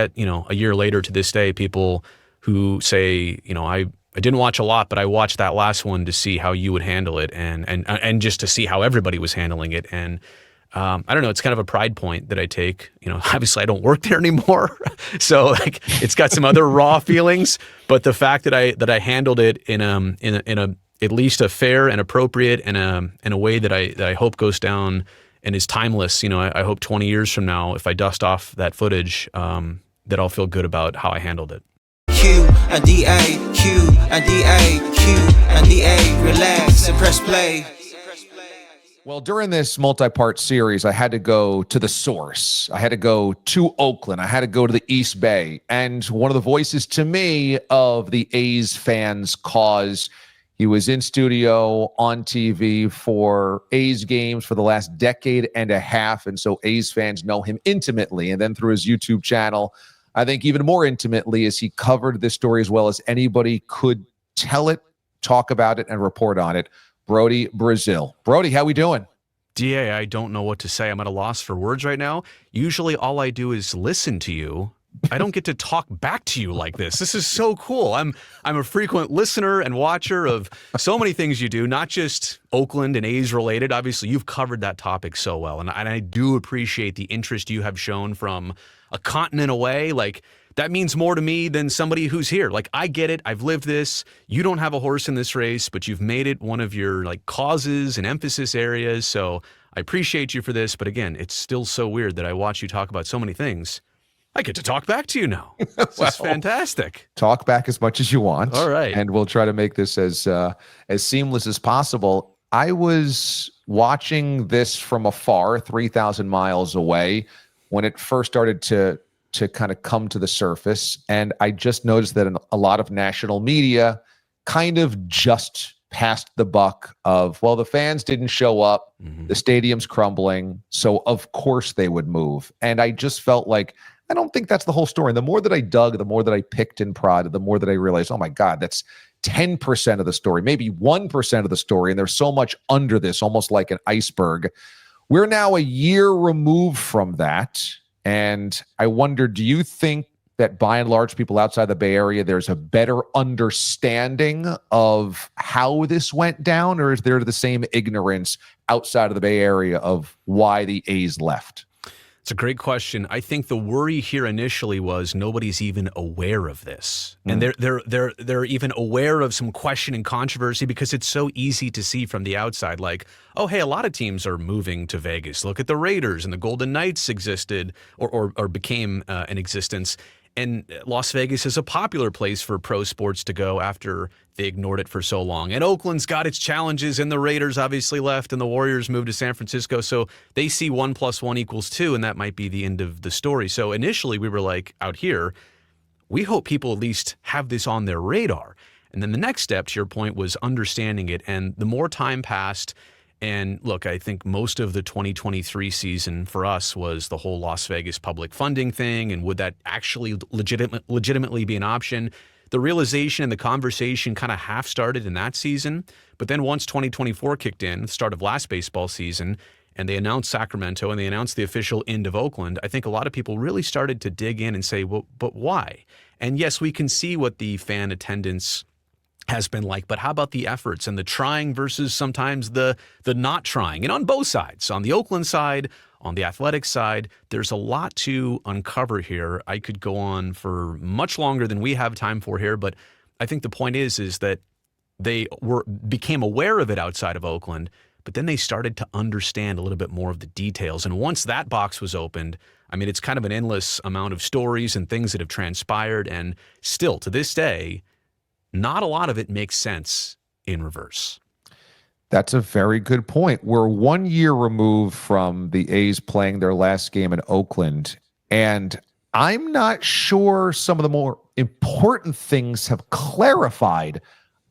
get, a year later to this day, people who say, I didn't watch a lot, but I watched that last one to see how you would handle it and just to see how everybody was handling it. And I don't know, it's kind of a pride point that I take. Obviously I don't work there anymore. So like it's got some other raw feelings, but the fact that I handled it in a at least a fair and appropriate and in a way that I hope goes down and is timeless. I hope 20 years from now, if I dust off that footage, that I'll feel good about how I handled it. Q and DA, Q and DA, Q and DA, relax and press play. Well, during this multi-part series, I had to go to the source. I had to go to Oakland. I had to go to the East Bay. And one of the voices to me of the A's fans' cause, he was in studio on TV for A's games for the last decade and a half. And so A's fans know him intimately. And then through his YouTube channel, I think even more intimately, as he covered this story as well as anybody could tell it, talk about it, and report on it. Brodie Brazil. Brody, how we doing? DA, I don't know what to say. I'm at a loss for words right now. Usually all I do is listen to you. I don't get to talk back to you like this. This is so cool. I'm a frequent listener and watcher of so many things you do, not just Oakland and A's related. Obviously, you've covered that topic so well, and I do appreciate the interest you have shown from a continent away. Like, that means more to me than somebody who's here. Like, I get it. I've lived this. You don't have a horse in this race, but you've made it one of your causes and emphasis areas. So I appreciate you for this. But again, it's still so weird that I watch you talk about so many things. I get to talk back to you now. This is fantastic. Talk back as much as you want. All right. And we'll try to make this as seamless as possible. I was watching this from afar, 3,000 miles away, when it first started to kind of come to the surface. And I just noticed that in a lot of national media kind of just passed the buck of, well, the fans didn't show up. Mm-hmm. The stadium's crumbling. So of course they would move. And I just felt like, I don't think that's the whole story. And the more that I dug, the more that I picked and prodded, the more that I realized, oh my God, that's 10% of the story, maybe 1% of the story. And there's so much under this, almost like an iceberg. We're now a year removed from that. And I wonder, do you think that by and large, people outside the Bay Area, there's a better understanding of how this went down? Or is there the same ignorance outside of the Bay Area of why the A's left? It's a great question. I think the worry here initially was nobody's even aware of this. And they're even aware of some question and controversy because it's so easy to see from the outside, like, oh, hey, a lot of teams are moving to Vegas. Look at the Raiders, and the Golden Knights existed or became an existence. And Las Vegas is a popular place for pro sports to go after they ignored it for so long. And Oakland's got its challenges, and the Raiders obviously left, and the Warriors moved to San Francisco. So they see 1 + 1 = 2, and that might be the end of the story. So initially we were like, out here, we hope people at least have this on their radar. And then the next step, to your point, was understanding it. And the more time passed, and look, I think most of the 2023 season for us was the whole Las Vegas public funding thing, and would that actually legitimately be an option? The realization and the conversation kind of half started in that season, but then once 2024 kicked in, the start of last baseball season, and they announced Sacramento and they announced the official end of Oakland, I think a lot of people really started to dig in and say, well, but why? And yes, we can see what the fan attendance has been like, but how about the efforts and the trying versus sometimes the not trying? And on both sides, on the Oakland side, on the athletic side, there's a lot to uncover here. I could go on for much longer than we have time for here, but I think the point is that they became aware of it outside of Oakland, but then they started to understand a little bit more of the details. And once that box was opened, I mean, it's kind of an endless amount of stories and things that have transpired. And still to this day, not a lot of it makes sense in reverse. That's a very good point. We're 1 year removed from the A's playing their last game in Oakland, and I'm not sure some of the more important things have clarified.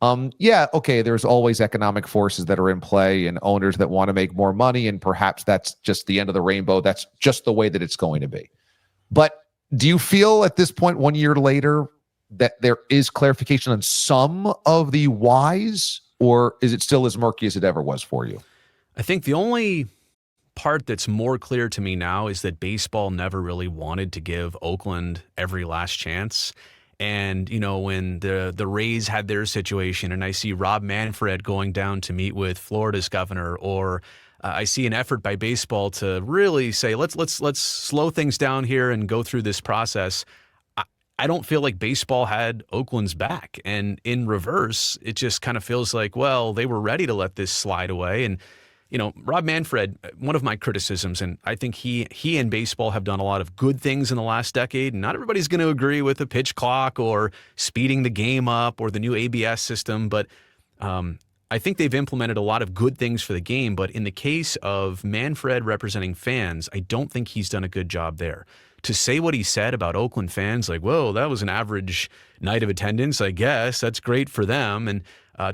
Okay, there's always economic forces that are in play and owners that want to make more money, and perhaps that's just the end of the rainbow. That's just the way that it's going to be. But do you feel at this point, 1 year later, that there is clarification on some of the whys, or is it still as murky as it ever was for you? I think the only part that's more clear to me now is that baseball never really wanted to give Oakland every last chance. And, when the Rays had their situation and I see Rob Manfred going down to meet with Florida's governor, or I see an effort by baseball to really say, let's slow things down here and go through this process. I don't feel like baseball had Oakland's back. And in reverse, it just kind of feels like, well, they were ready to let this slide away. And, Rob Manfred, one of my criticisms, and I think he and baseball have done a lot of good things in the last decade. And not everybody's going to agree with the pitch clock or speeding the game up or the new ABS system. But I think they've implemented a lot of good things for the game. But in the case of Manfred representing fans, I don't think he's done a good job there. To say what he said about Oakland fans, like, whoa, that was an average night of attendance, I guess. That's great for them. And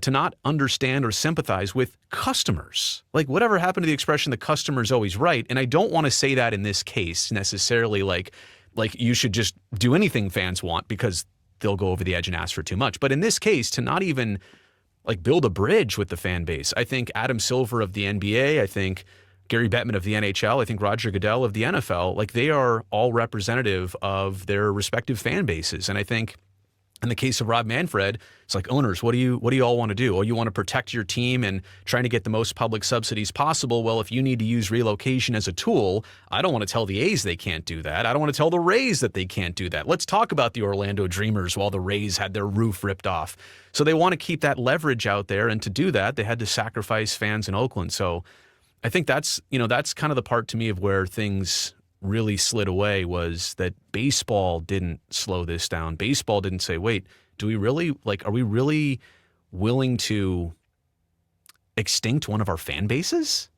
to not understand or sympathize with customers. Like, whatever happened to the expression, the customer's always right. And I don't want to say that in this case necessarily like you should just do anything fans want because they'll go over the edge and ask for too much. But in this case, to not even build a bridge with the fan base. I think Adam Silver of the NBA, I think Gary Bettman of the NHL, I think Roger Goodell of the NFL, they are all representative of their respective fan bases. And I think in the case of Rob Manfred, it's like, owners, what do you all want to do? Oh, you want to protect your team and trying to get the most public subsidies possible. Well, if you need to use relocation as a tool, I don't want to tell the A's they can't do that. I don't want to tell the Rays that they can't do that. Let's talk about the Orlando Dreamers while the Rays had their roof ripped off. So they want to keep that leverage out there. And to do that, they had to sacrifice fans in Oakland. So I think that's kind of the part to me of where things really slid away, was that baseball didn't slow this down. Baseball didn't say, wait, do we really, are we really willing to extinct one of our fan bases?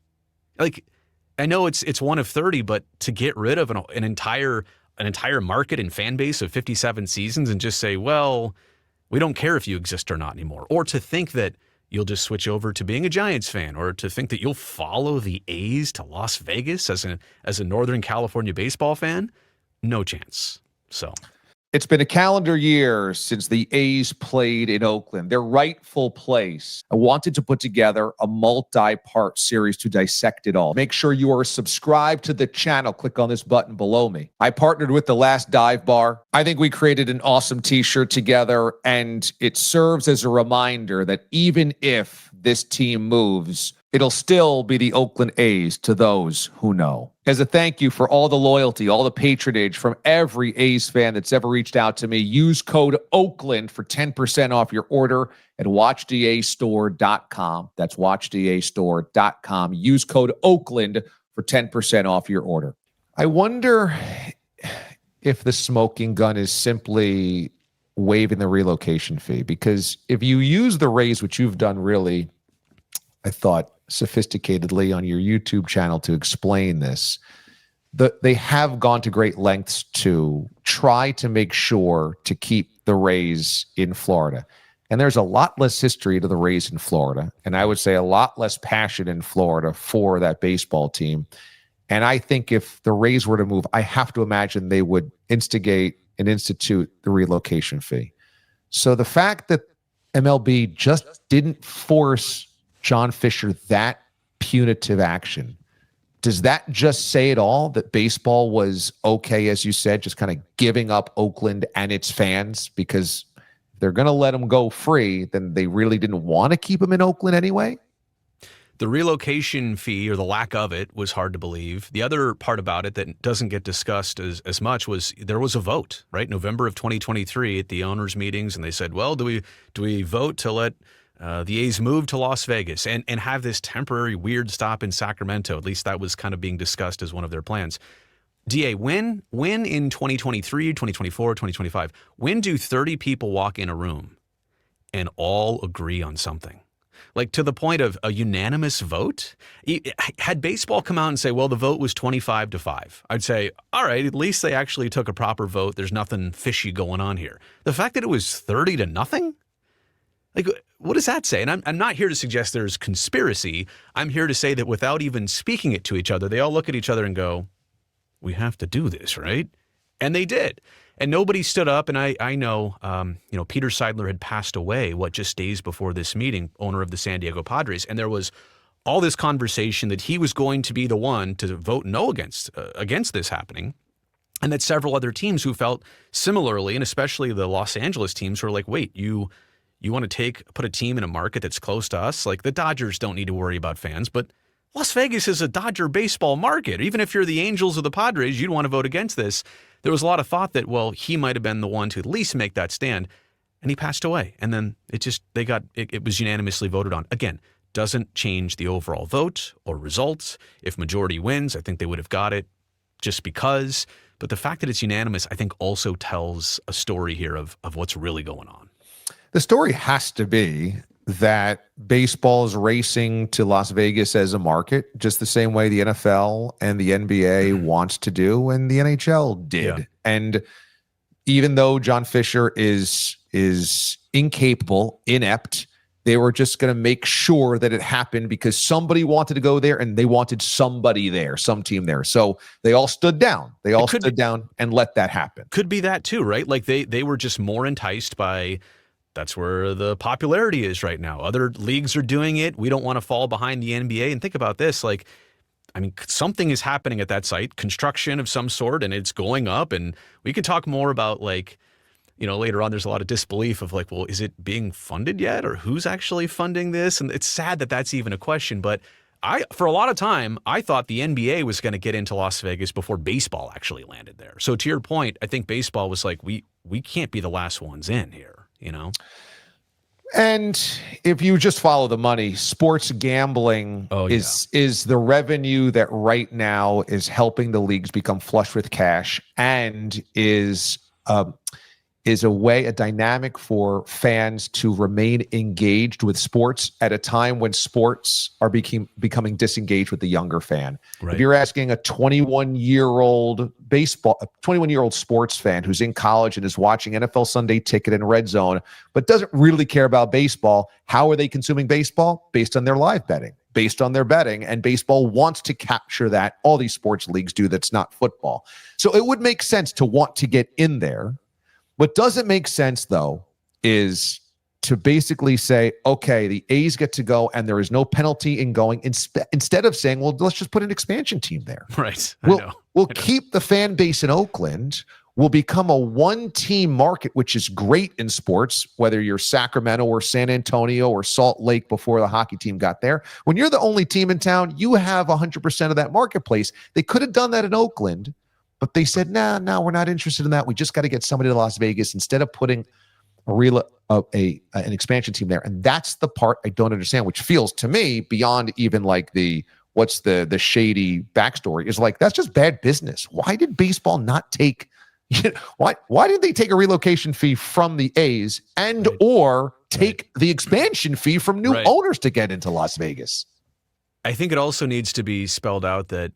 I know it's one of 30, but to get rid of an entire market and fan base of 57 seasons and just say, well, we don't care if you exist or not anymore. Or to think that you'll just switch over to being a Giants fan, or to think that you'll follow the A's to Las Vegas as a Northern California baseball fan, no chance. So it's been a calendar year since the A's played in Oakland, their rightful place. I wanted to put together a multi-part series to dissect it all. Make sure you are subscribed to the channel. Click on this button below me. I partnered with The Last Dive Bar. I think we created an awesome t-shirt together, and it serves as a reminder that even if this team moves, it'll still be the Oakland A's to those who know. As a thank you for all the loyalty, all the patronage from every A's fan that's ever reached out to me, use code Oakland for 10% off your order at watchdastore.com. That's watchdastore.com. Use code Oakland for 10% off your order. I wonder if the smoking gun is simply waiving the relocation fee, because if you use the Rays, which you've done really, I thought, sophisticatedly on your YouTube channel to explain this, they have gone to great lengths to try to make sure to keep the Rays in Florida. And there's a lot less history to the Rays in Florida, and I would say a lot less passion in Florida for that baseball team. And I think if the Rays were to move, I have to imagine they would instigate and institute the relocation fee. So the fact that MLB just didn't force John Fisher that punitive action, does that just say it all, that baseball was okay, as you said, just kind of giving up Oakland and its fans? Because if they're going to let them go free, then they really didn't want to keep them in Oakland anyway? The relocation fee, or the lack of it, was hard to believe. The other part about it that doesn't get discussed as much was there was a vote, right? November of 2023 at the owners' meetings, and they said, well, do we vote to let the A's move to Las Vegas and have this temporary weird stop in Sacramento? At least that was kind of being discussed as one of their plans. DA, when in 2023, 2024, 2025, when do 30 people walk in a room and all agree on something? To the point of a unanimous vote? Had baseball come out and say, well, the vote was 25-5, I'd say, all right, at least they actually took a proper vote. There's nothing fishy going on here. The fact that it was 30-0? What does that say? And I'm not here to suggest there's conspiracy. I'm here to say that without even speaking it to each other, they all look at each other and go, we have to do this, right? And they did. And nobody stood up. And I know, Peter Seidler had passed away, just days before this meeting, owner of the San Diego Padres. And there was all this conversation that he was going to be the one to vote no against this happening, and that several other teams who felt similarly, and especially the Los Angeles teams, were like, wait, you want to put a team in a market that's close to us? Like, the Dodgers don't need to worry about fans, but Las Vegas is a Dodger baseball market. Even if you're the Angels or the Padres, you'd want to vote against this. There was a lot of thought that, well, he might have been the one to at least make that stand, and he passed away. And then it was unanimously voted on. Again, doesn't change the overall vote or results. If majority wins, I think they would have got it just because. But the fact that it's unanimous, I think, also tells a story here of what's really going on. The story has to be that baseball is racing to Las Vegas as a market, just the same way the NFL and the NBA wants to do and the NHL did. Yeah. And even though John Fisher is incapable, inept, they were just going to make sure that it happened because somebody wanted to go there and they wanted somebody there, some team there. So they all stood down. They all stood down and let that happen. Could be that too, right? Like they were just more enticed by, that's where the popularity is right now. Other leagues are doing it. We don't want to fall behind the NBA. And think about this, like, I mean, something is happening at that site, construction of some sort, and it's going up. And we can talk more about, like, you know, later on, there's a lot of disbelief of like, well, is it being funded yet, or who's actually funding this? And it's sad that that's even a question. But for a lot of time, I thought the NBA was going to get into Las Vegas before baseball actually landed there. So to your point, I think baseball was like, we can't be the last ones in here, you know? And if you just follow the money, sports gambling is the revenue that right now is helping the leagues become flush with cash, and is a dynamic for fans to remain engaged with sports at a time when sports are becoming disengaged with the younger fan. Right. If you're asking a 21-year-old sports fan who's in college and is watching NFL Sunday Ticket and Red Zone, but doesn't really care about baseball, how are they consuming baseball? Based on their live betting, based on their betting, and baseball wants to capture that. All these sports leagues do. That's not football. So it would make sense to want to get in there. What doesn't make sense, though, is to basically say, okay, the A's get to go and there is no penalty in going, instead of saying, well, let's just put an expansion team there. Right. We'll keep the fan base in Oakland. We'll become a one-team market, which is great in sports, whether you're Sacramento or San Antonio or Salt Lake before the hockey team got there. When you're the only team in town, you have 100% of that marketplace. They could have done that in Oakland, but they said, no, we're not interested in that. We just got to get somebody to Las Vegas instead of putting an expansion team there. And that's the part I don't understand, which feels to me beyond even like what's the shady backstory, is like, that's just bad business. Why did baseball not take, why didn't they take a relocation fee from the A's or take the expansion fee from new owners to get into Las Vegas? I think it also needs to be spelled out that,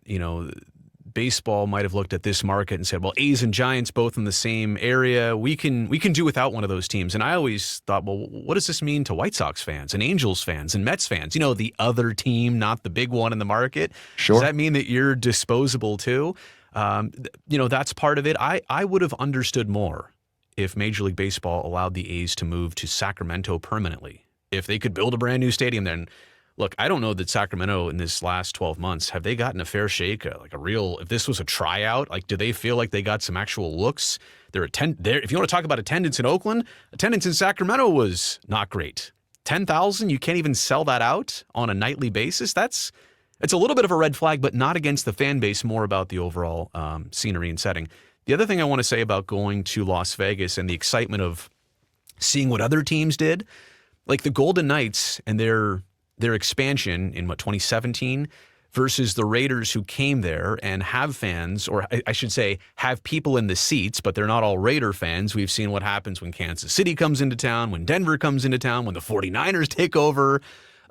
baseball might have looked at this market and said, well, A's and Giants both in the same area. We can do without one of those teams. And I always thought, well, what does this mean to White Sox fans and Angels fans and Mets fans? The other team, not the big one in the market. Sure. Does that mean that you're disposable too? That's part of it. I would have understood more if Major League Baseball allowed the A's to move to Sacramento permanently. If they could build a brand new stadium there. And look, I don't know that Sacramento in this last 12 months, have they gotten a fair shake, if this was a tryout, do they feel like they got some actual looks? If you want to talk about attendance in Oakland, attendance in Sacramento was not great. 10,000, you can't even sell that out on a nightly basis. It's a little bit of a red flag, but not against the fan base, more about the overall scenery and setting. The other thing I want to say about going to Las Vegas and the excitement of seeing what other teams did, like the Golden Knights and their expansion in 2017 versus the Raiders who came there and have fans, or I should say have people in the seats, but they're not all Raider fans. We've seen what happens when Kansas City comes into town, when Denver comes into town, when the 49ers take over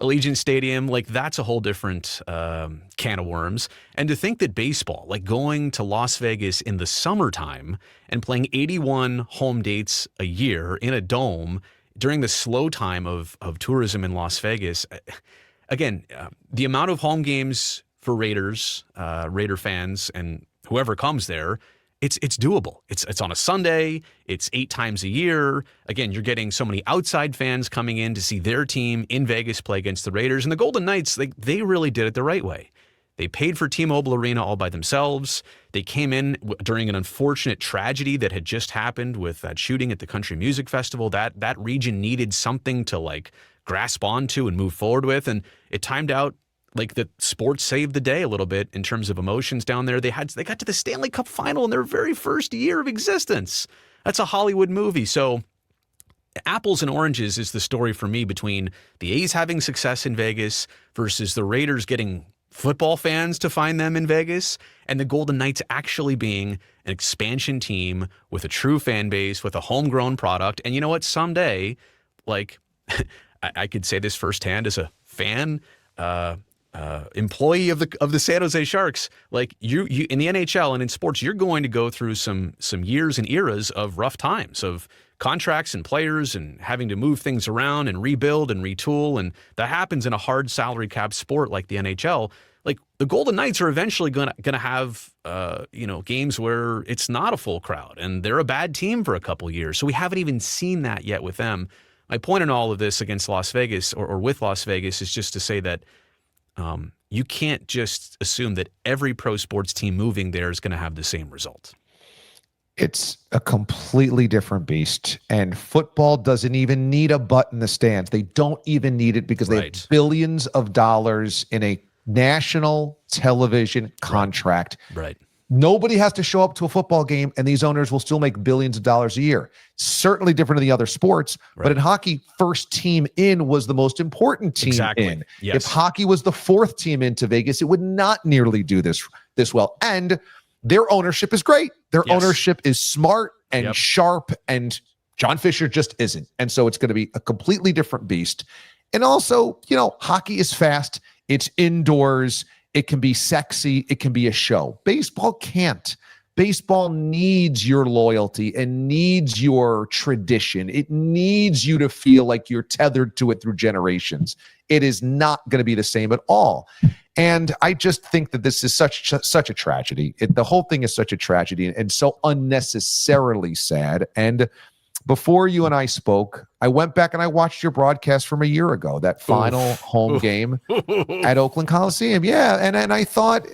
Allegiant Stadium. That's a whole different can of worms. And to think that baseball, going to Las Vegas in the summertime and playing 81 home dates a year in a dome during the slow time of tourism in Las Vegas, again, the amount of home games for Raiders, Raider fans, and whoever comes there it's doable. It's on a Sunday. It's 8 times a year. Again, you're getting so many outside fans coming in to see their team in Vegas play against the Raiders. And the Golden Knights, they really did it the right way. They paid for T-Mobile Arena all by themselves. They came in during an unfortunate tragedy that had just happened with that shooting at the Country Music Festival. That region needed something to like grasp onto and move forward with. And it timed out like the sports saved the day a little bit in terms of emotions down there. They got to the Stanley Cup final in their very first year of existence. That's a Hollywood movie. So apples and oranges is the story for me between the A's having success in Vegas versus the Raiders getting football fans to find them in Vegas, and the Golden Knights actually being an expansion team with a true fan base, with a homegrown product. And you know what? Someday, like I could say this firsthand as a fan, employee of the San Jose Sharks, like you in the NHL and in sports, you're going to go through some years and eras of rough times, of contracts and players and having to move things around and rebuild and retool. And that happens in a hard salary cap sport like the NHL. Like the Golden Knights are eventually going to have, games where it's not a full crowd and they're a bad team for a couple years. So we haven't even seen that yet with them. My point in all of this against Las Vegas or with Las Vegas is just to say that you can't just assume that every pro sports team moving there is going to have the same result. It's a completely different beast. And football doesn't even need a butt in the stands. They don't even need it because they have billions of dollars in a national television contract. Right. Nobody has to show up to a football game, and these owners will still make billions of dollars a year. Certainly different than the other sports, but in hockey, first team in was the most important team in. Yes. If hockey was the fourth team into Vegas, it would not nearly do this well. And their ownership is great. Their ownership is smart and sharp, and John Fisher just isn't. And so it's going to be a completely different beast. And also, hockey is fast. It's indoors. It can be sexy. It can be a show. Baseball can't. Baseball needs your loyalty and needs your tradition. It needs you to feel like you're tethered to it through generations. It is not going to be the same at all. And I just think that this is such a tragedy. The whole thing is such a tragedy and so unnecessarily sad. And before you and I spoke, I went back and I watched your broadcast from a year ago, that final home game at Oakland Coliseum. Yeah, and I thought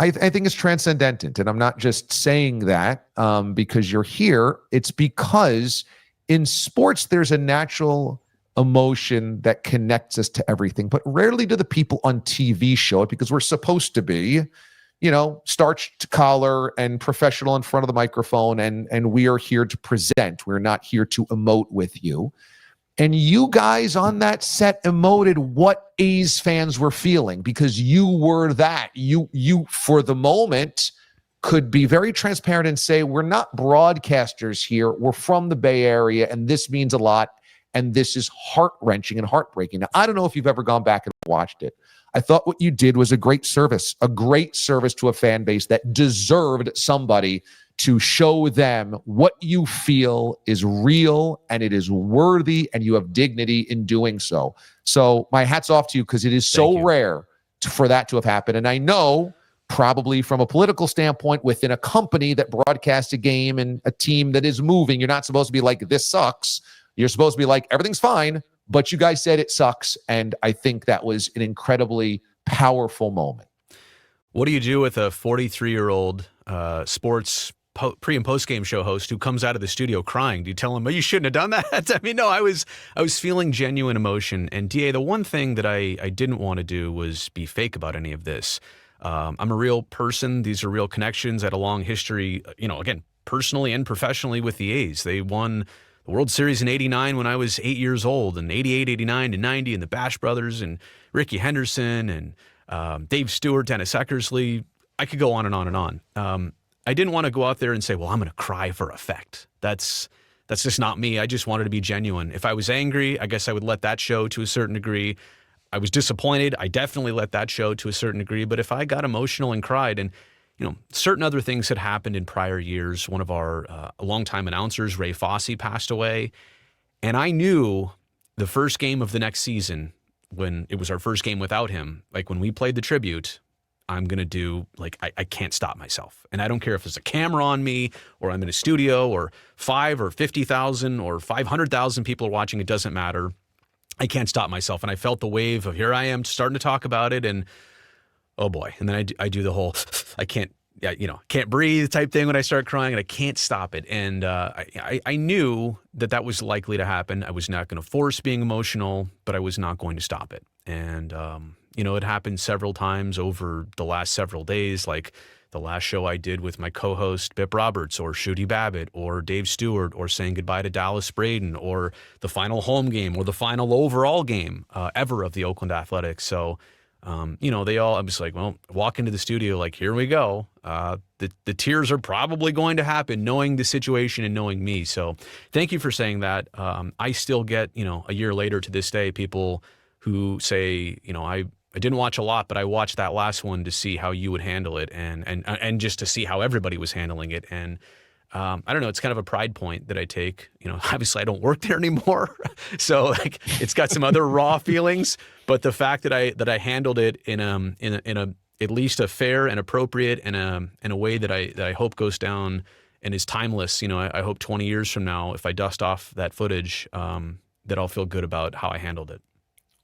I think it's transcendent. And I'm not just saying that because you're here. It's because in sports, there's a natural emotion that connects us to everything, but rarely do the people on TV show it because we're supposed to be, starched collar and professional in front of the microphone, and we are here to present. We're not here to emote with you. And you guys on that set emoted what A's fans were feeling because you were that. You for the moment could be very transparent and say, we're not broadcasters here. We're from the Bay Area, and this means a lot. And this is heart-wrenching and heartbreaking. Now, I don't know if you've ever gone back and watched it. I thought what you did was a great service to a fan base that deserved somebody to show them what you feel is real and it is worthy and you have dignity in doing so. So my hat's off to you because it is so rare for that to have happened. And I know probably from a political standpoint within a company that broadcasts a game and a team that is moving, you're not supposed to be like, this sucks. You're supposed to be like, everything's fine, but you guys said it sucks. And I think that was an incredibly powerful moment. What do you do with a 43-year-old sports pre- and post-game show host who comes out of the studio crying? Do you tell him, oh, you shouldn't have done that? I mean, no, I was feeling genuine emotion. And DA, the one thing that I didn't want to do was be fake about any of this. I'm a real person. These are real connections. I had a long history, again, personally and professionally with the A's. They won the World Series in 89 when I was 8 years old, and 88, 89 to 90, and the Bash Brothers, and Ricky Henderson, and Dave Stewart, Dennis Eckersley. I could go on and on and on. I didn't want to go out there and say, well, I'm going to cry for effect. That's just not me. I just wanted to be genuine. If I was angry, I guess I would let that show to a certain degree. I was disappointed. I definitely let that show to a certain degree. But if I got emotional and cried, and certain other things had happened in prior years. One of our longtime announcers, Ray Fosse, passed away. And I knew the first game of the next season, when it was our first game without him, like when we played the tribute, I'm going to do, like, I can't stop myself. And I don't care if there's a camera on me or I'm in a studio or 5 or 50,000 or 500,000 people are watching. It doesn't matter. I can't stop myself. And I felt the wave of here I am starting to talk about it. And oh boy. And then I do the whole, I can't, can't breathe type thing when I start crying, and I can't stop it. And I knew that was likely to happen. I was not going to force being emotional, but I was not going to stop it. And, it happened several times over the last several days, like the last show I did with my co-host Bip Roberts or Shooty Babbitt or Dave Stewart, or saying goodbye to Dallas Braden, or the final home game or the final overall game ever of the Oakland Athletics. So, I was like, well, walk into the studio, like, here we go. The tears are probably going to happen, knowing the situation and knowing me. So thank you for saying that. I still get, a year later to this day, people who say, I didn't watch a lot, but I watched that last one to see how you would handle it and just to see how everybody was handling it. And I don't know, it's kind of a pride point that I take. Obviously I don't work there anymore. So like it's got some other raw feelings, but the fact that I handled it in a at least a fair and appropriate and in a way that I hope goes down and is timeless. I hope 20 years from now, if I dust off that footage, that I'll feel good about how I handled it.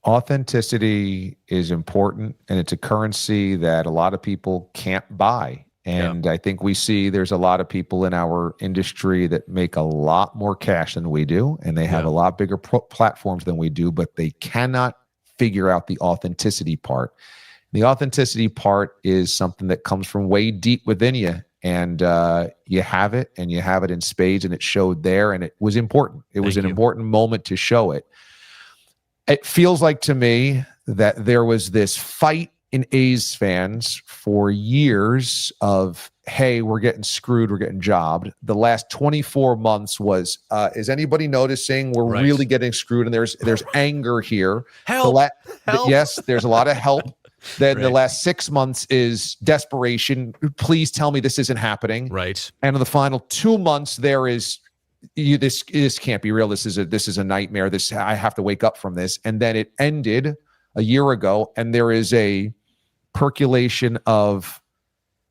Authenticity is important, and it's a currency that a lot of people can't buy. And I think we see there's a lot of people in our industry that make a lot more cash than we do, and they have a lot bigger platforms than we do, but they cannot figure out the authenticity part. The authenticity part is something that comes from way deep within you, and you have it, and you have it in spades, and it showed there, and it was important. It was an important moment to show it. It feels like to me that there was this fight in A's fans for years of, hey, we're getting screwed, we're getting jobbed. The last 24 months was, is anybody noticing we're really getting screwed? And there's anger here. Help. Yes, there's a lot of help. Then the last 6 months is desperation. Please tell me this isn't happening. Right. And in the final 2 months, there is, this can't be real. This is a nightmare. I have to wake up from this. And then it ended a year ago, and there is a percolation of,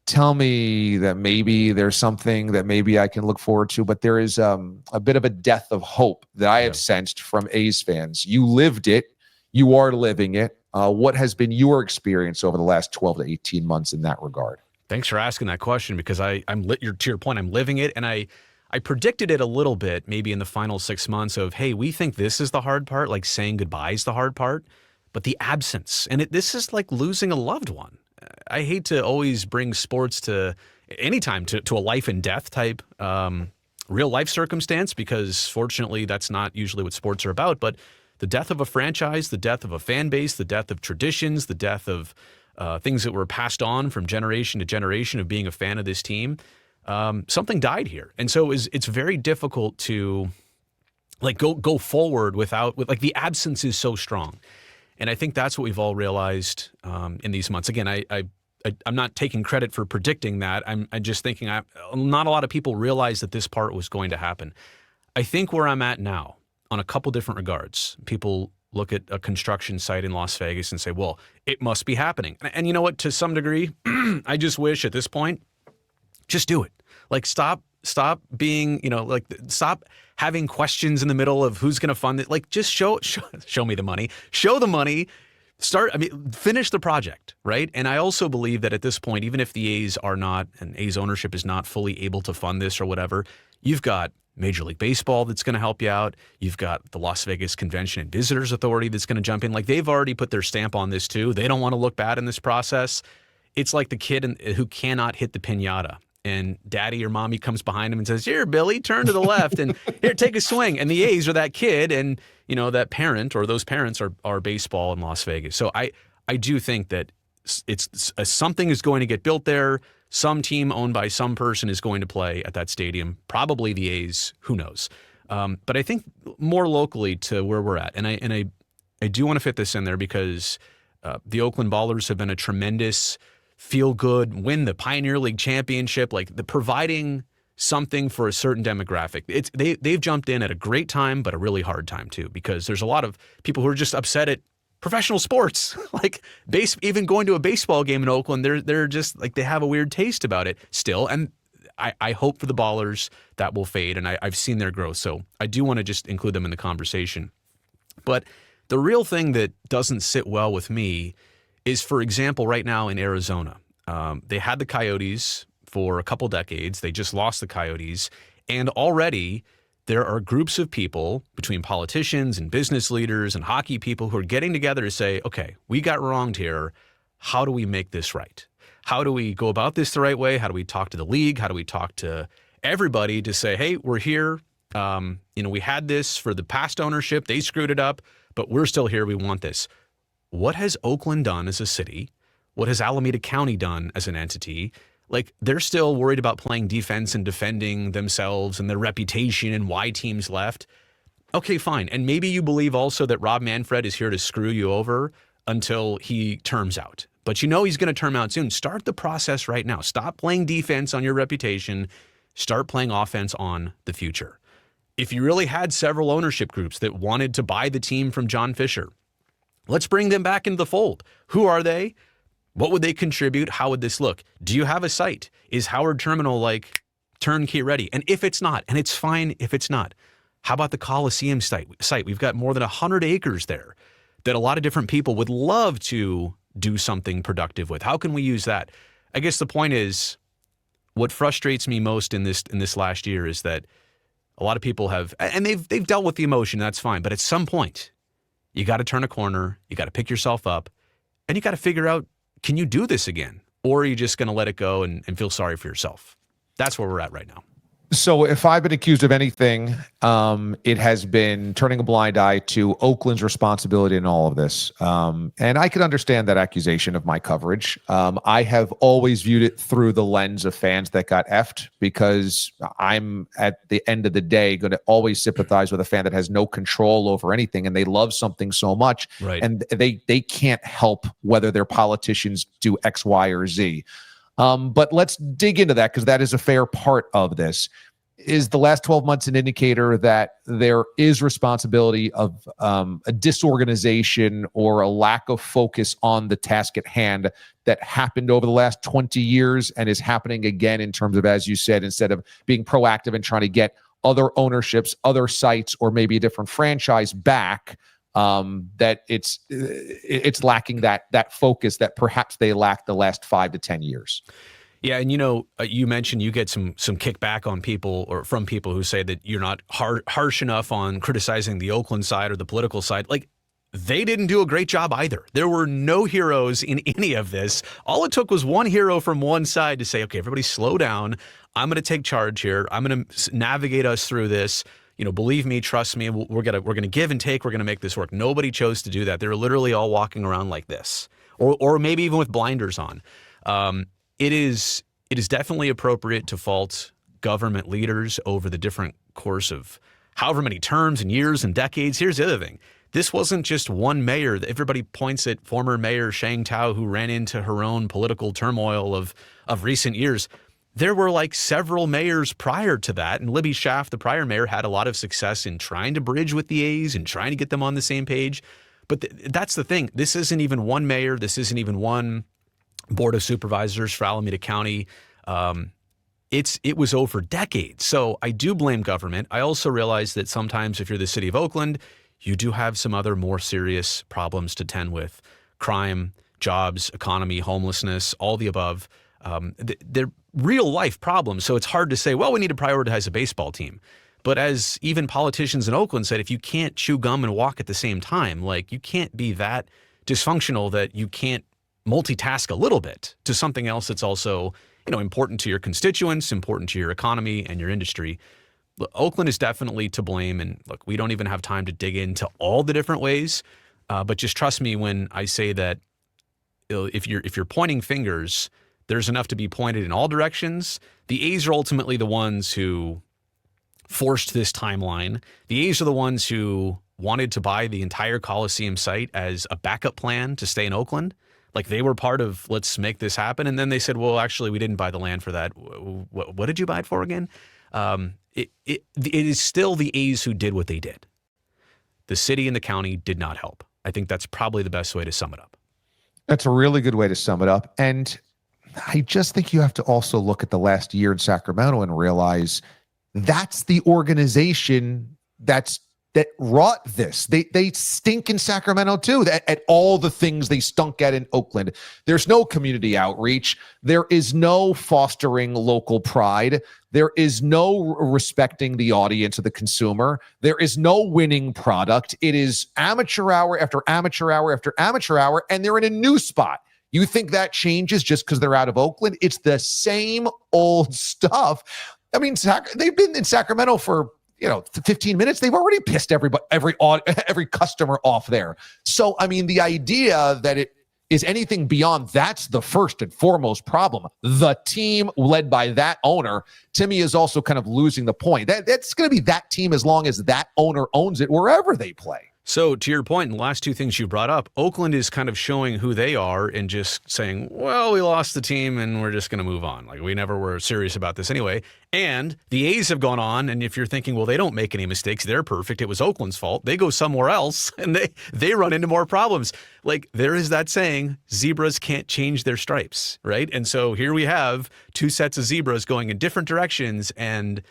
tell me that maybe there's something that maybe I can look forward to. But there is a bit of a death of hope that I have sensed from A's fans. You lived it. You are living it. What has been your experience over the last 12 to 18 months in that regard? Thanks for asking that question, because to your point, I'm living it, and I predicted it a little bit, maybe in the final 6 months of, hey, we think this is the hard part, like saying goodbye is the hard part, but the absence, and this is like losing a loved one. I hate to always bring sports to anytime to a life and death type real life circumstance, because fortunately that's not usually what sports are about, but the death of a franchise, the death of a fan base, the death of traditions, the death of things that were passed on from generation to generation of being a fan of this team. Something died here. And so it's very difficult to like go forward with the absence is so strong. And I think that's what we've all realized in these months. Again, I'm not taking credit for predicting that. I'm just thinking not a lot of people realize that this part was going to happen. I think where I'm at now on a couple different regards, people look at a construction site in Las Vegas and say, well, it must be happening. And you know what, to some degree, I just wish at this point, just do it. Like stop being, stop having questions in the middle of who's going to fund it. Like just show me the money, show the money, finish the project. Right. And I also believe that at this point, even if the A's are not, and A's ownership is not fully able to fund this or whatever, you've got Major League Baseball that's going to help you out. You've got the Las Vegas Convention and Visitors Authority that's going to jump in. Like they've already put their stamp on this too. They don't want to look bad in this process. It's like the kid who cannot hit the piñata. And daddy or mommy comes behind him and says, here, Billy, turn to the left and here, take a swing. And the A's are that kid. And, that parent or those parents are baseball in Las Vegas. So I do think that it's something is going to get built there. Some team owned by some person is going to play at that stadium, probably the A's, who knows. But I think more locally to where we're at. And I do want to fit this in there because the Oakland Ballers have been a tremendous feel-good, win the Pioneer League championship, like the providing something for a certain demographic. They've jumped in at a great time, but a really hard time too, because there's a lot of people who are just upset at professional sports. Like even going to a baseball game in Oakland, they're just like, they have a weird taste about it still. And I hope for the Ballers that will fade, and I've seen their growth. So I do want to just include them in the conversation. But the real thing that doesn't sit well with me is, for example, right now in Arizona, they had the Coyotes for a couple decades. They just lost the Coyotes. And already there are groups of people between politicians and business leaders and hockey people who are getting together to say, okay, we got wronged here. How do we make this right? How do we go about this the right way? How do we talk to the league? How do we talk to everybody to say, hey, we're here. We had this for the past ownership. They screwed it up, but we're still here. We want this. What has Oakland done as a city? What has Alameda County done as an entity? Like, they're still worried about playing defense and defending themselves and their reputation and why teams left. Okay, fine. And maybe you believe also that Rob Manfred is here to screw you over until he terms out. But you know he's going to term out soon. Start the process right now. Stop playing defense on your reputation. Start playing offense on the future. If you really had several ownership groups that wanted to buy the team from John Fisher, let's bring them back into the fold. Who are they? What would they contribute? How would this look? Do you have a site? Is Howard Terminal like turnkey ready? And if it's not, and it's fine if it's not, how about the Coliseum site? We've got more than 100 acres there that a lot of different people would love to do something productive with. How can we use that? I guess the point is, what frustrates me most in this last year is that a lot of people have, and they've dealt with the emotion, that's fine. But at some point, you got to turn a corner, you got to pick yourself up, and you got to figure out, can you do this again? Or are you just going to let it go and feel sorry for yourself? That's where we're at right now. So if I've been accused of anything, it has been turning a blind eye to Oakland's responsibility in all of this. And I can understand that accusation of my coverage. I have always viewed it through the lens of fans that got effed, because I'm, at the end of the day, going to always sympathize with a fan that has no control over anything, and they love something so much, right, and they can't help whether their politicians do X, Y, or Z. But let's dig into that, because that is a fair part of this. Is the last 12 months an indicator that there is responsibility of a disorganization or a lack of focus on the task at hand that happened over the last 20 years and is happening again, in terms of, as you said, instead of being proactive and trying to get other ownerships, other sites, or maybe a different franchise back, that it's lacking that focus that perhaps they lacked the last 5 to 10 years. Yeah, and you mentioned you get some kickback on people, or from people who say that you're not harsh enough on criticizing the Oakland side or the political side. Like, they didn't do a great job either. There were no heroes in any of this. All it took was one hero from one side to say, okay, everybody slow down. I'm going to take charge here. I'm going to navigate us through this. Believe me, trust me, we're gonna give and take. We're gonna make this work. Nobody chose to do that. They were literally all walking around like this, or maybe even with blinders on. It is definitely appropriate to fault government leaders over the different course of however many terms and years and decades. Here's the other thing. This wasn't just one mayor. Everybody points at former Mayor Shang Tao, who ran into her own political turmoil of recent years. There were like several mayors prior to that, and Libby Schaaf, the prior mayor, had a lot of success in trying to bridge with the A's and trying to get them on the same page. But that's the thing. This isn't even one mayor. This isn't even one board of supervisors for Alameda County. It was over decades. So I do blame government. I also realize that sometimes if you're the city of Oakland, you do have some other more serious problems to tend with: crime, jobs, economy, homelessness, all the above. They're real life problems. So it's hard to say, well, we need to prioritize a baseball team. But as even politicians in Oakland said, if you can't chew gum and walk at the same time, like, you can't be that dysfunctional that you can't multitask a little bit to something else that's also, important to your constituents, important to your economy and your industry. Look, Oakland is definitely to blame. And look, we don't even have time to dig into all the different ways. But just trust me when I say that if you're pointing fingers, there's enough to be pointed in all directions. The A's are ultimately the ones who forced this timeline. The A's are the ones who wanted to buy the entire Coliseum site as a backup plan to stay in Oakland. Like, they were part of, let's make this happen. And then they said, well, actually, we didn't buy the land for that. What did you buy it for again? It is still the A's who did what they did. The city and the county did not help. I think that's probably the best way to sum it up. That's a really good way to sum it up. And I just think you have to also look at the last year in Sacramento and realize that's the organization that wrought this. They stink in Sacramento too, at all the things they stunk at in Oakland. There's no community outreach. There is no fostering local pride. There is no respecting the audience or the consumer. There is no winning product. It is amateur hour after amateur hour after amateur hour, and they're in a new spot. You think that changes just because they're out of Oakland? It's the same old stuff. I mean, they've been in Sacramento for 15 minutes. They've already pissed every customer off there. So, I mean, the idea that it is anything beyond that's the first and foremost problem. The team led by that owner, to me, is also kind of losing the point. That's going to be that team as long as that owner owns it wherever they play. So to your point, and the last two things you brought up, Oakland is kind of showing who they are and just saying, well, we lost the team and we're just going to move on. Like, we never were serious about this anyway. And the A's have gone on, and if you're thinking, well, they don't make any mistakes, they're perfect, it was Oakland's fault, they go somewhere else and they run into more problems. Like, there is that saying, zebras can't change their stripes, right? And so here we have two sets of zebras going in different directions, and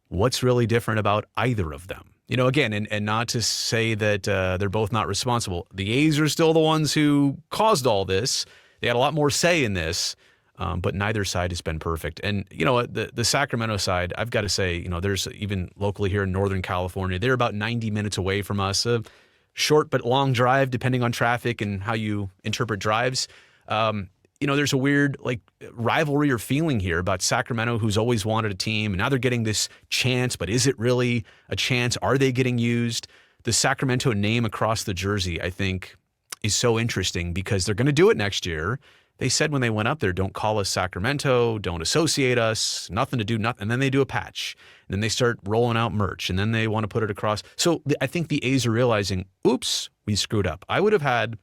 what's really different about either of them? Again, and not to say that they're both not responsible. The A's are still the ones who caused all this. They had a lot more say in this, but neither side has been perfect. And, the Sacramento side, I've got to say, there's even locally here in Northern California, they're about 90 minutes away from us. A short but long drive, depending on traffic and how you interpret drives. There's a weird rivalry or feeling here about Sacramento, who's always wanted a team, and now they're getting this chance, but is it really a chance? Are they getting used? The Sacramento name across the jersey, I think, is so interesting because they're going to do it next year. They said when they went up there, don't call us Sacramento, don't associate us, nothing to do, nothing. And then they do a patch. And then they start rolling out merch, and then they want to put it across. So I think the A's are realizing, oops, we screwed up. I would have had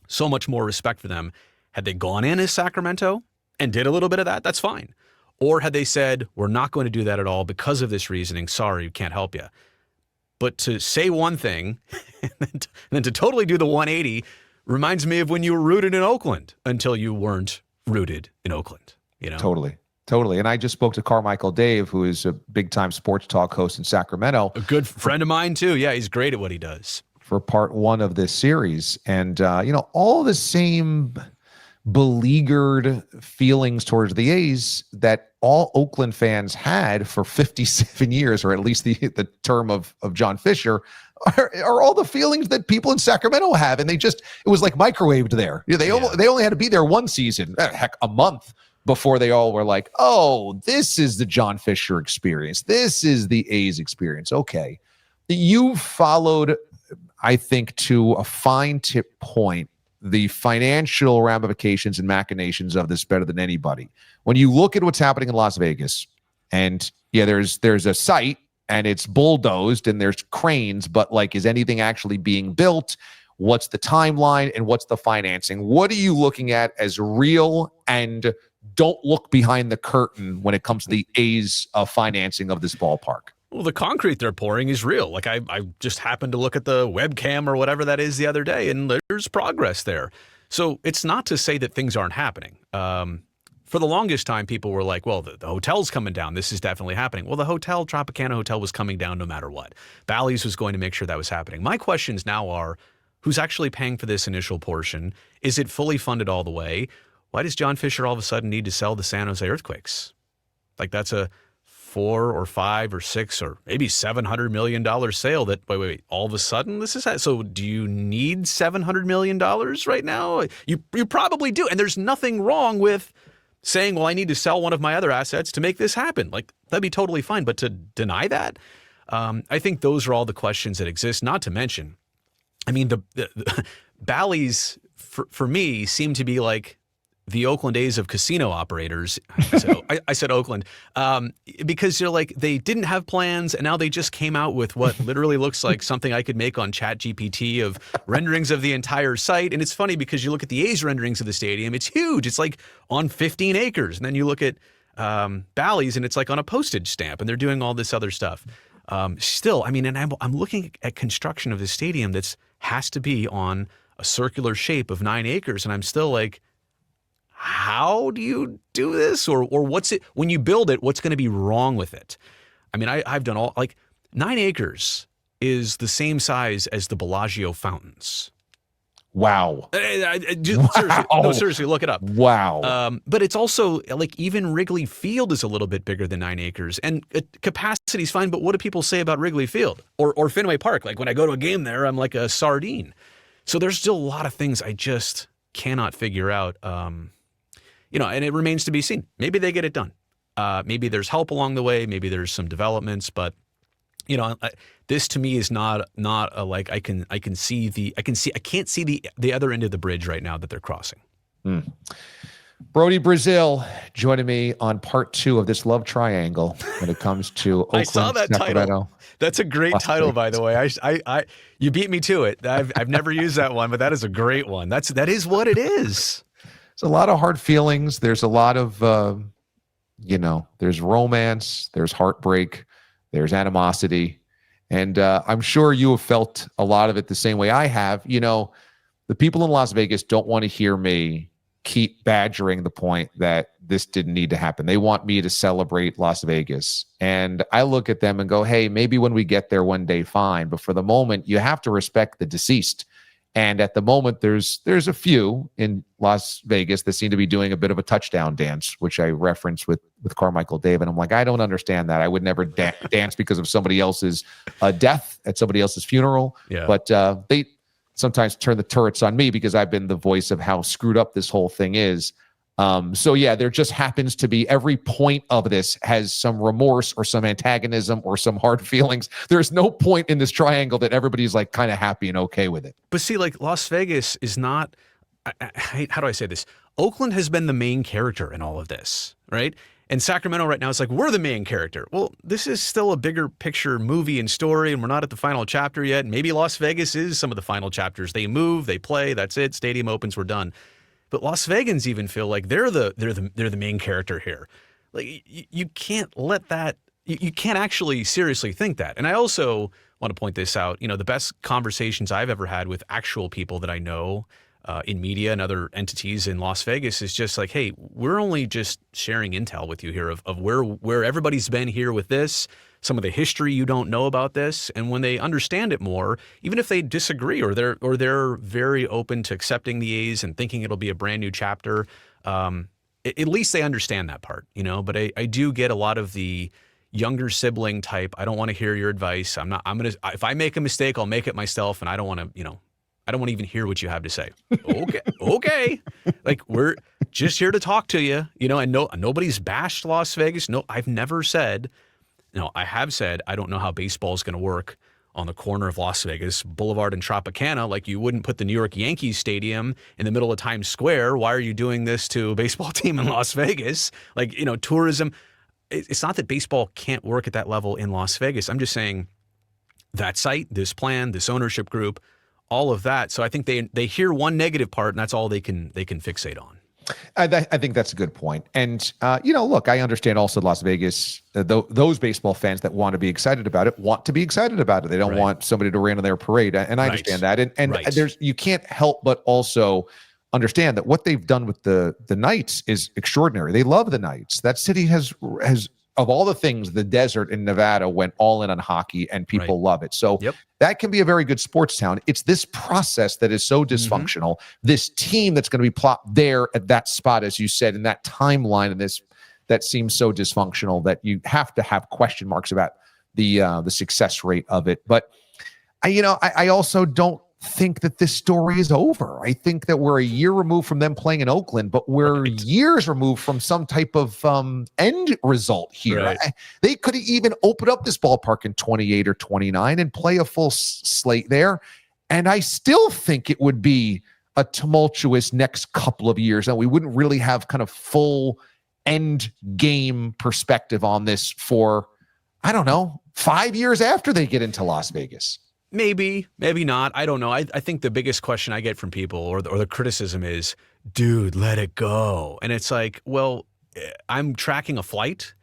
so much more respect for them had they gone in as Sacramento and did a little bit of that. That's fine. Or had they said, we're not going to do that at all because of this reasoning. Sorry, we can't help you. But to say one thing and then to totally do the 180 reminds me of when you were rooted in Oakland until you weren't rooted in Oakland. Totally. And I just spoke to Carmichael Dave, who is a big-time sports talk host in Sacramento. A good friend of mine, too. Yeah, he's great at what he does. For part one of this series. And, all the same beleaguered feelings towards the A's that all Oakland fans had for 57 years, or at least the term of John Fisher, are all the feelings that people in Sacramento have. And it was like microwaved there. They only had to be there one season, a month, before they all were like, oh, this is the John Fisher experience. This is the A's experience. Okay. You've followed, I think, to a fine tip point, the financial ramifications and machinations of this better than anybody. When you look at what's happening in Las Vegas, and there's a site and it's bulldozed and there's cranes, but is anything actually being built? What's the timeline and what's the financing? What are you looking at as real, and don't look behind the curtain when it comes to the A's financing of this ballpark? Well, the concrete they're pouring is real. I just happened to look at the webcam or whatever that is the other day, and there's progress there. So it's not to say that things aren't happening. For the longest time, people were like, well, the hotel's coming down. This is definitely happening. Well, the hotel, Tropicana Hotel, was coming down no matter what. Bally's was going to make sure that was happening. My questions now are, who's actually paying for this initial portion? Is it fully funded all the way? Why does John Fisher all of a sudden need to sell the San Jose Earthquakes? That's a $4 or $5 or $6 or maybe $700 million sale that, wait, all of a sudden this is, so do you need $700 million right now? You probably do. And there's nothing wrong with saying, well, I need to sell one of my other assets to make this happen. That'd be totally fine. But to deny that, I think those are all the questions that exist, not to mention, I mean, the Bally's for me seem to be like the Oakland A's of casino operators. So I said Oakland because they didn't have plans, and now they just came out with what literally looks like something I could make on ChatGPT of renderings of the entire site. And it's funny because you look at the A's renderings of the stadium, it's huge. It's on 15 acres. And then you look at Bally's and it's on a postage stamp, and they're doing all this other stuff. Still, I mean, and I'm looking at construction of this stadium that's has to be on a circular shape of 9 acres, and I'm still like, how do you do this? Or what's it, when you build it, what's going to be wrong with it? I mean, I've done all, like 9 acres is the same size as the Bellagio fountains. Wow. Seriously, look it up. Wow. But it's also like even Wrigley Field is a little bit bigger than 9 acres, and capacity is fine. But what do people say about Wrigley Field or Fenway Park? Like when I go to a game there, I'm like a sardine. So there's still a lot of things I just cannot figure out. And it remains to be seen. Maybe they get it done. Maybe there's help along the way. Maybe there's some developments, but this to me is not a, like I can't see the other end of the bridge right now that they're crossing. Brodie Brazil joining me on part 2 of this love triangle when it comes to Oakland, I saw that Sacramento. title. That's a great title, by the way. You beat me to it. I've never used that one, but that is a great one. That is what it is. There's a lot of hard feelings. There's a lot of, there's romance, there's heartbreak, there's animosity. And I'm sure you have felt a lot of it the same way I have. The people in Las Vegas don't want to hear me keep badgering the point that this didn't need to happen. They want me to celebrate Las Vegas. And I look at them and go, hey, maybe when we get there one day, fine. But for the moment, you have to respect the deceased. And at the moment, there's a few in Las Vegas that seem to be doing a bit of a touchdown dance, which I referenced with Carmichael David. I'm like, I don't understand that. I would never dance because of somebody else's death at somebody else's funeral. Yeah. But they sometimes turn the turrets on me because I've been the voice of how screwed up this whole thing is. So yeah, there just happens to be every point of this has some remorse or some antagonism or some hard feelings. There's no point in this triangle that everybody's like kind of happy and okay with it. But see, like Las Vegas is not, how do I say this? Oakland has been the main character in all of this, right? And Sacramento right now is like, we're the main character. Well, this is still a bigger picture movie and story, and we're not at the final chapter yet. Maybe Las Vegas is some of the final chapters. They move, they play, that's it. Stadium opens, we're done. But Las Vegans even feel like they're the main character here. Like you can't let that. You can't actually seriously think that. And I also want to point this out. The best conversations I've ever had with actual people that I know in media and other entities in Las Vegas is just like, hey, we're only just sharing intel with you here of where everybody's been here with this, some of the history you don't know about this. And when they understand it more, even if they disagree or they're very open to accepting the A's and thinking it'll be a brand new chapter, at least they understand that part, but I do get a lot of the younger sibling type. I don't want to hear your advice. If I make a mistake, I'll make it myself. And I don't want to, I don't want to even hear what you have to say. Okay. Like we're just here to talk to you, and nobody's bashed Las Vegas. No, I've never said, I have said, I don't know how baseball is going to work on the corner of Las Vegas Boulevard and Tropicana. Like you wouldn't put the New York Yankees stadium in the middle of Times Square. Why are you doing this to a baseball team in Las Vegas? Like, tourism. It's not that baseball can't work at that level in Las Vegas. I'm just saying that site, this plan, this ownership group, all of that. So I think they hear one negative part, and that's all they can fixate on. I think that's a good point. And, look, I understand also Las Vegas, those baseball fans that want to be excited about it want to be excited about it. They don't want somebody to rain on their parade. And I understand that. And you can't help but also understand that what they've done with the Knights is extraordinary. They love the Knights. That city has of all the things, the desert in Nevada went all in on hockey and people love it. So that can be a very good sports town. It's this process that is so dysfunctional, this team that's going to be plopped there at that spot, as you said, in that timeline, and this that seems so dysfunctional that you have to have question marks about the success rate of it. But I also don't think that this story is over. I think that we're a year removed from them playing in Oakland, but we're years removed from some type of end result here. They could even open up this ballpark in 28 or 29 and play a full slate there. And I still think it would be a tumultuous next couple of years. And we wouldn't really have kind of full end game perspective on this for, 5 years after they get into Las Vegas. Maybe not. I don't know. I think the biggest question I get from people or the criticism is, dude, let it go. And it's like, well, I'm tracking a flight.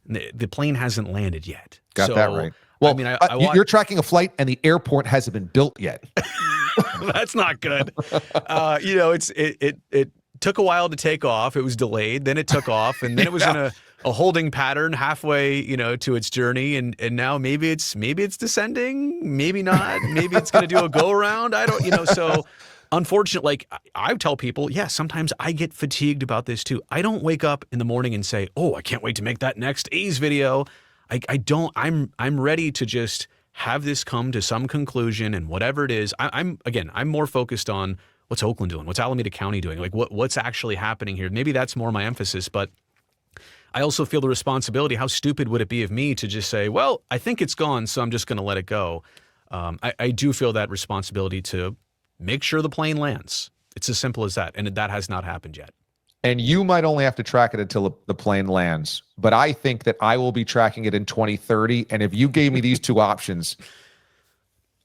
The plane hasn't landed yet. Got that right. Well, I mean, you're tracking a flight and the airport hasn't been built yet. That's not good. It took a while to take off. It was delayed. Then it took off, and then it was in a holding pattern halfway, to its journey. And now maybe it's descending, maybe not. Maybe it's going to do a go around. I don't, So, unfortunately, like I tell people, sometimes I get fatigued about this too. I don't wake up in the morning and say, "Oh, I can't wait to make that next A's video." I don't. I'm ready to just have this come to some conclusion, and whatever it is, I'm more focused on what's Oakland doing, what's Alameda County doing, like what's actually happening here. Maybe that's more my emphasis, but I also feel the responsibility. How stupid would it be of me to just say, well, I think it's gone, so I'm just going to let it go. I do feel that responsibility to make sure the plane lands. It's as simple as that, and that has not happened yet. And you might only have to track it until the plane lands. But I think that I will be tracking it in 2030. And if you gave me these two options,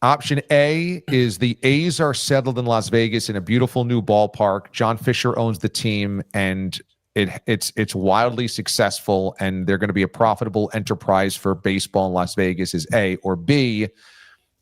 option A is the A's are settled in Las Vegas in a beautiful new ballpark. John Fisher owns the team, and it's wildly successful, and they're going to be a profitable enterprise for baseball in Las Vegas is A. Or B,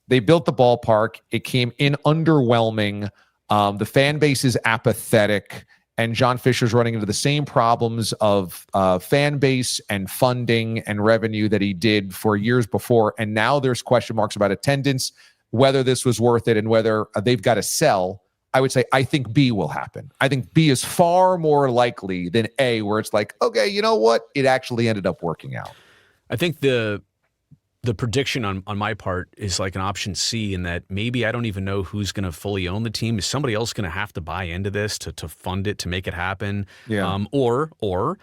they built the ballpark. It came in underwhelming. The fan base is apathetic. And John Fisher's running into the same problems of fan base and funding and revenue that he did for years before. And now there's question marks about attendance, whether this was worth it, and whether they've got to sell. I would say I think B will happen. I think B is far more likely than A, where it's like, okay, you know what? It actually ended up working out. I think the prediction on my part is like an option C, in that maybe I don't even know who's going to fully own the team. Is somebody else going to have to buy into this to fund it, to make it happen? Yeah. Or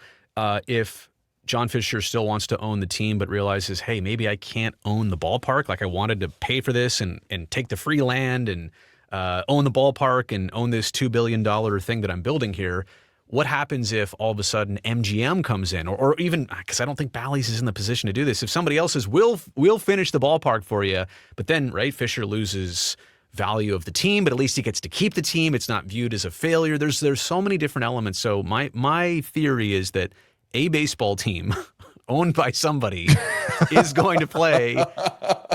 if John Fisher still wants to own the team but realizes, hey, maybe I can't own the ballpark. Like I wanted to pay for this and take the free land and own the ballpark and own this $2 billion thing that I'm building here. What happens if all of a sudden MGM comes in, or even, because I don't think Bally's is in the position to do this, if somebody else says, we'll finish the ballpark for you, but then, right, Fisher loses value of the team, but at least he gets to keep the team. It's not viewed as a failure. There's so many different elements. So my theory is that a baseball team owned by somebody is going to play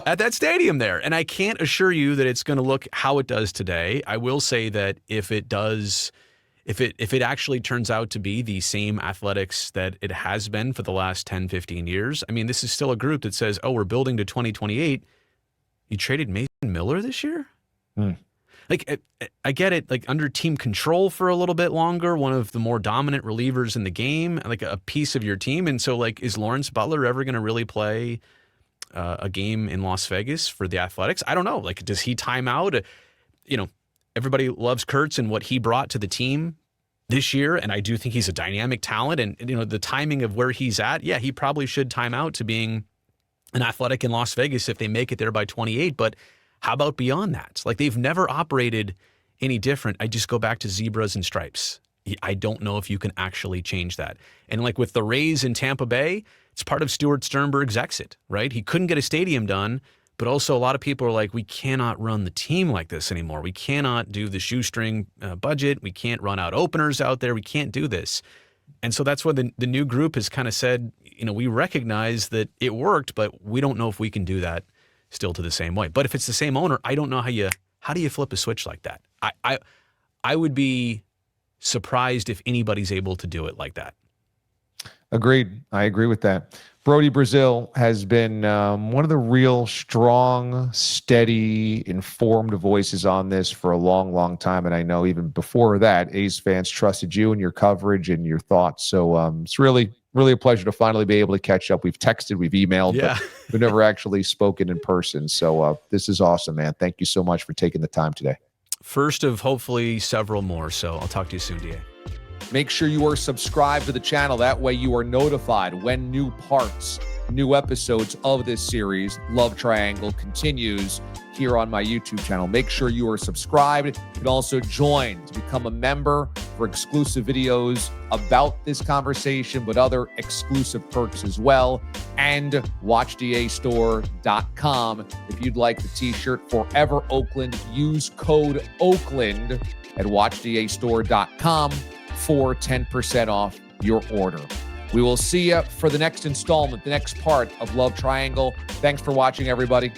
at that stadium there. And I can't assure you that it's going to look how it does today. I will say that if it does... If it actually turns out to be the same athletics that it has been for the last 10, 15 years, I mean, this is still a group that says, oh, we're building to 2028. You traded Mason Miller this year? Like, I get it, like under team control for a little bit longer, one of the more dominant relievers in the game, like a piece of your team. And so, like, is Lawrence Butler ever going to really play a game in Las Vegas for the Athletics? I don't know. Like, does he time out? Everybody loves Kurtz and what he brought to the team this year, and I do think he's a dynamic talent. And the timing of where he's at, he probably should time out to being an Athletic in Las Vegas if they make it there by 28. But how about beyond that? Like, they've never operated any different. I just go back to zebras and stripes. I don't know if you can actually change that. And like with the Rays in Tampa Bay, it's part of Stuart Sternberg's exit, right? He couldn't get a stadium done. But also a lot of people are like, we cannot run the team like this anymore. We cannot do the shoestring budget. We can't run out openers out there. We can't do this. And so that's why the new group has kind of said, we recognize that it worked, but we don't know if we can do that still to the same way. But if it's the same owner, I don't know how do you flip a switch like that? I would be surprised if anybody's able to do it like that. Agreed. I agree with that. Brodie Brazil has been one of the real strong, steady, informed voices on this for a long, long time. And I know even before that, A's fans trusted you and your coverage and your thoughts. So it's really, really a pleasure to finally be able to catch up. We've texted, we've emailed, but we've never actually spoken in person. So this is awesome, man. Thank you so much for taking the time today. First of hopefully several more. So I'll talk to you soon, DA. Make sure you are subscribed to the channel. That way you are notified when new episodes of this series, Love Triangle, continues here on my YouTube channel. Make sure you are subscribed. You can also join to become a member for exclusive videos about this conversation, but other exclusive perks as well. And watchdastore.com. If you'd like the t-shirt Forever Oakland, use code Oakland at watchdastore.com. for 10% off your order. We will see you for the next installment, the next part of Love Triangle. Thanks for watching, everybody.